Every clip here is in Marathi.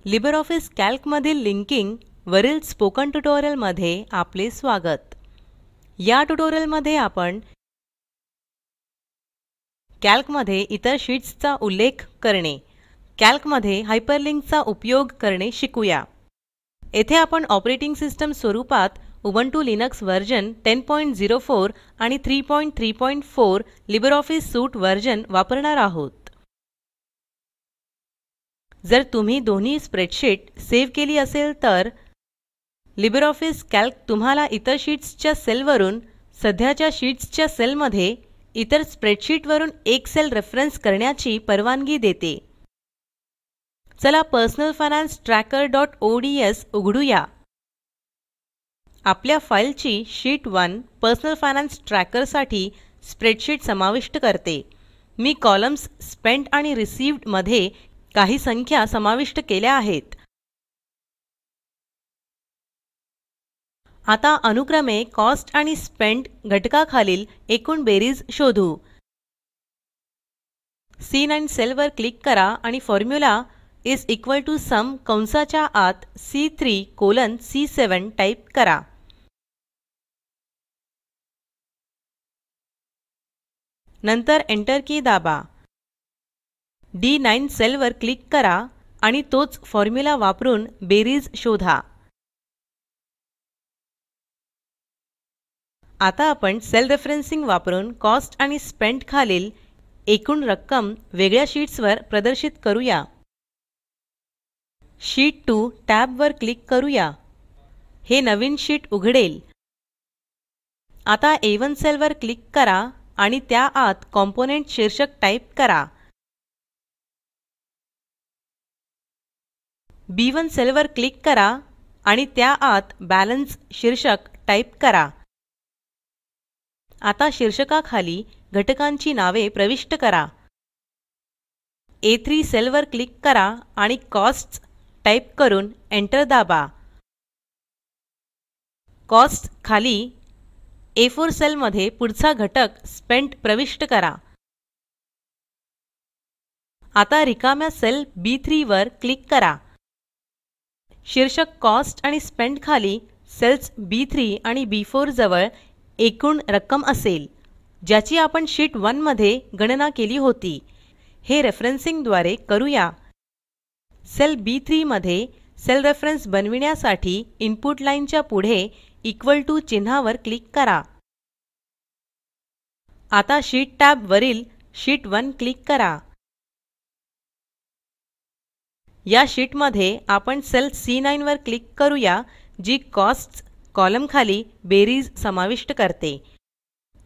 लिब्रिऑफिस कॅल्क मधील लिंकिंग वरील स्पोकन ट्युटोरियल मध्ये आपले स्वागत। या ट्युटोरियल मध्ये आपण कॅल्क मध्ये इतर शीट्सचा उल्लेख करणे, कॅल्क मध्ये हायपरलिंक चा उपयोग करणे शिकूया। येथे आपण ऑपरेटिंग सिस्टम स्वरूपात उबुंटू लिनक्स वर्जन 1004 आणि 334 लिब्रिऑफिस सूट वर्जन वापरणार आहोत। जर तुम्ही दोन्ही स्प्रेडशीट सेव्ह केली असेल तर लिब्रिऑफिस कॅल्क तुम्हाला इतर शीट्सच्या सेलवरून सध्याच्या शीट्सच्या सेलमध्ये इतर स्प्रेडशीट वरून एक सेल रेफरन्स करण्याची परवानगी देते। चला पर्सनल फायनान्स ट्रॅकर.ods उघडूया। आपल्या फाईलची शीट 1 पर्सनल फायनान्स ट्रॅकर साठी स्प्रेडशीट समाविष्ट करते। मी कॉलम्स स्पेंट आणि रिसीव्ड मध्ये काही संख्या समाविष्ट केल्या आहेत। आता अनुक्रमे कॉस्ट आणि स्पेंट घटकाखालील एकूण बेरीज शोधू। C9 सेल वर क्लिक करा आणि formula is equal to some कंसाच्या आत C3 कोलन C7 टाइप करा। नंतर एंटर की दाबा। D9 सेल वर क्लिक करा आणि तोच फॉर्म्युला वापरून बेरीज शोधा। आता आपण सेल रेफरेन्सिंग वापरून कॉस्ट आणि स्पेंट खालील एकूण रक्कम वेगळ्या शीट्स वर प्रदर्शित करूया। शीट 2 टॅब वर क्लिक करूया। हे नवीन शीट उघडेल। आता A1 सेल वर क्लिक करा आणि त्या आत कॉम्पोनेंट शीर्षक टाइप करा। B1 सेल वर क्लिक करा आणि त्या आत बॅलन्स शीर्षक टाइप करा। आता शीर्षकाखाली घटकांची नावे प्रविष्ट करा। A3 सेल वर क्लिक करा आणि कॉस्ट्स टाइप करून एंटर दाबा। कॉस्ट खाली A4 सेल मध्ये पुढचा घटक स्पेंट प्रविष्ट करा। आता रिकाम्या सेल B3 वर क्लिक करा। शीर्षक कॉस्ट आणि स्पेंट खाली सेल्स B3 आणि B4 जवळ एकूण रक्कम असेल, ज्याची आपण शीट 1 मध्ये गणना केली होती। हे रेफरेन्सिंग द्वारे करूया। सेल B3 मध्ये सेल रेफरन्स बनविण्यासाठी इनपुट लाईनच्या पुढे इक्वल टू चिन्हावर क्लिक करा। आता शीट टॅब वरील शीट 1 क्लिक करा। या शीट मध्ये आपण सेल C9 वर क्लिक करूया, जी कॉस्ट्स कॉलम खाली बेरीज समाविष्ट करते।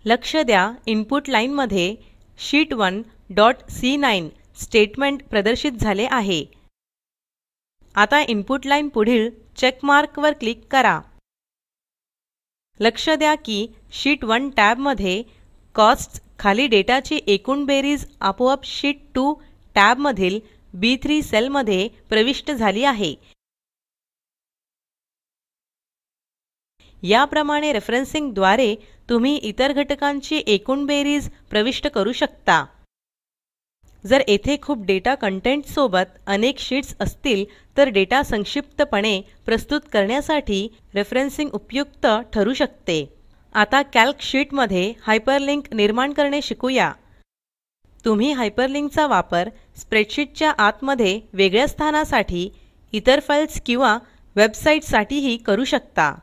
लक्ष द्या, इनपुट लाईन मध्ये शीट 1 डॉट C9 स्टेटमेंट प्रदर्शित झाले आहे। आता इनपुट लाईन पुढील चेक मार्क वर क्लिक करा। लक्ष द्या की शीट 1 टॅब मध्ये कॉस्ट्स खाली डेटाची एकूण बेरीज आपोआप शीट 2 टॅब मधील B3 सेल मध्ये प्रविष्ट झाली आहे। याप्रमाणे रेफरेन्सिंग द्वारे तुम्ही इतर घटकांची एकूण बेरीज प्रविष्ट करू शकता। जर येथे खूप डेटा कंटेंट सोबत अनेक शीट्स असतील तर डेटा संक्षिप्तपणे प्रस्तुत करण्यासाठी रेफरेन्सिंग उपयुक्त ठरू शकते। आता कॅल्क शीट मध्ये हायपरलिंक निर्माण करणे शिकूया। तुम्ही हायपरलिंकचा वापर स्प्रेडशीटच्या आतमध्ये वेगळ्या स्थानासाठी, इतर फाइल्स किंवा वेबसाईटसाठीही करू शकता।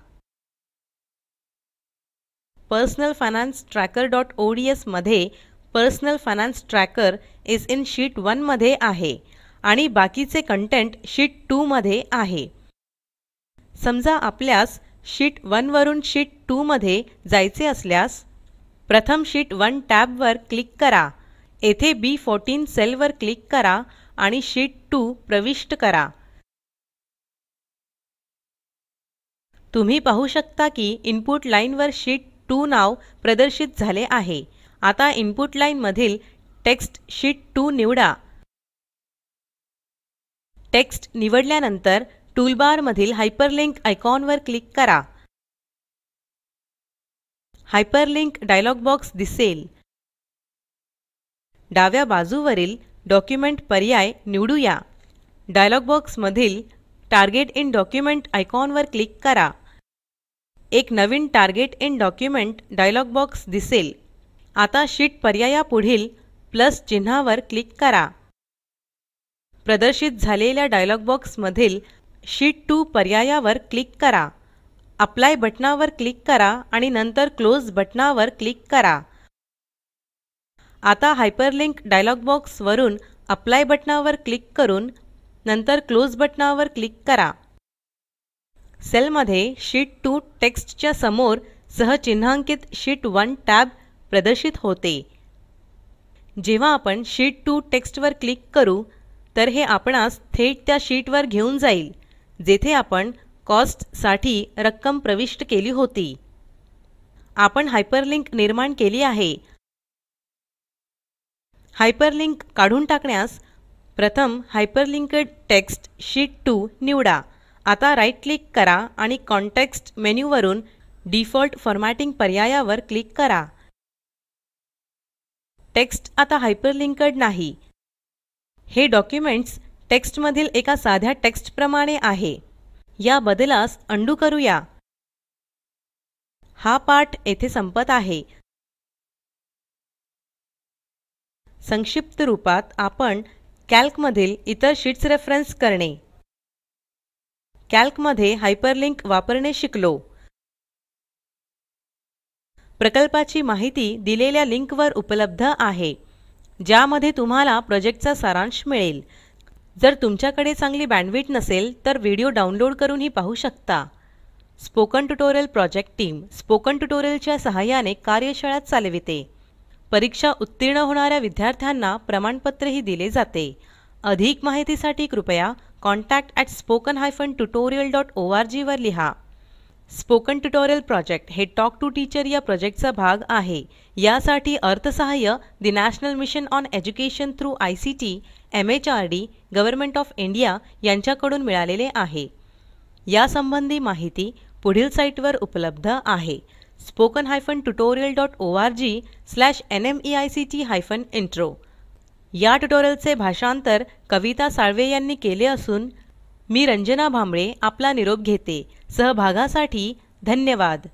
पर्सनल फायनान्स ट्रॅकर.ods मध्ये personal finance tracker is in sheet 1 मध्ये आहे आणि बाकीचे कंटेंट शीट 2 मध्ये आहे। समजा आपल्यास शीट 1 वरून शीट 2 मध्ये जायचे असल्यास प्रथम शीट 1 टॅब वर क्लिक करा। येथे B14 सेल वर क्लिक करा आणि शीट 2 प्रविष्ट करा। तुम्ही पाहू शकता की इनपुट लाईन वर शीट 2 नाव प्रदर्शित झाले आहे। आता इनपुट लाईन मधील टेक्स्ट शीट 2 निवडा। टेक्स्ट निवडल्यानंतर टूलबार मधील हायपरलिंक आयकॉन वर क्लिक करा। हायपरलिंक डायलॉग बॉक्स दिसेल। डाव्या बाजूवरील डॉक्युमेंट पर्याय निवडूया। डायलॉग बॉक्स मधील टार्गेट इन डॉक्युमेंट आयकॉनवर क्लिक करा. एक नवीन target in document dialog box दिसेल. आता शीट पर्यायापुढील प्लस चिन्हावर क्लिक करा. प्रदर्शित झालेल्या डायलॉग बॉक्स मधील शीट 2 पर्यायावर क्लिक करा. अप्लाय बटनावर क्लिक करा आणि नंतर क्लोज बटनावर क्लिक करा. आता हायपरलिंक डायलॉग बॉक्स वरून अप्लाय बटनावर क्लिक करून नंतर क्लोज बटनावर क्लिक करा. सेलमध्ये शीट 2 टेक्स्टच्या समोर सह चिन्हांकित शीट 1 टॅब प्रदर्शित होते. जेव्हा आपण शीट 2 टेक्स्टवर क्लिक करू तर हे आपणास थेट त्या शीटवर घेऊन जाईल जेथे आपण कॉस्ट साठी रक्कम प्रविष्ट केली होती. आपण हायपरलिंक निर्माण केली आहे. हायपरलिंक काढून टाकण्यास प्रथम हायपरलिंक्ड टेक्स्ट शीट 2 निवडा. आता राईट क्लिक करा आणि कॉन्टेक्स्ट मेन्यू वरून डिफॉल्ट फॉर्मॅटिंग पर्यायावर क्लिक करा. टेक्स्ट आता हायपरलिंक्ड नाही. हे डॉक्युमेंट्स टेक्स्ट मधील एका साध्या टेक्स्ट प्रमाणे आहे. या बदलास अंडू करूया. हा पाठ येथे संपत आहे. संक्षिप्त रूपात आपण कॅल्क मधील इतर शीट्स रेफरन्स करणे, कॅल्क मध्ये हायपरलिंक वापरणे शिकलो. प्रकल्पाची माहिती दिलेल्या लिंकवर उपलब्ध आहे ज्यामध्ये तुम्हाला प्रोजेक्टचा सारांश मिळेल. जर तुमच्याकडे चांगली बँडविड्थ नसेल तर व्हिडिओ डाउनलोड करूनही पाहू शकता. Spoken tutorial project team spoken ट्युटोरियलच्या सहाय्याने कार्यशाळा चालविते. परीक्षा उत्तीर्ण होणाऱ्या विद्यार्थ्यांना प्रमाणपत्रही दिले जाते. अधिक माहितीसाठी कृपया contact@spoken-tutorial.org वर लिहा. स्पोकन ट्युटोरियल प्रोजेक्ट हे टॉक टू टीचर या प्रोजेक्टचा भाग आहे. यासाठी अर्थसहाय्य the national mission on education through ICT MHRD government of India यांच्याकडून मिळालेले आहे. या संबंधी माहिती पुढील साईटवर उपलब्ध आहे. spoken-tutorial.org/nmeict-intro. या ट्युटोरियलचे भाषांतर कविता साळवे यांनी केले असून मी रंजना भांबळे आपला निरोप घेते. सहभागासाठी धन्यवाद.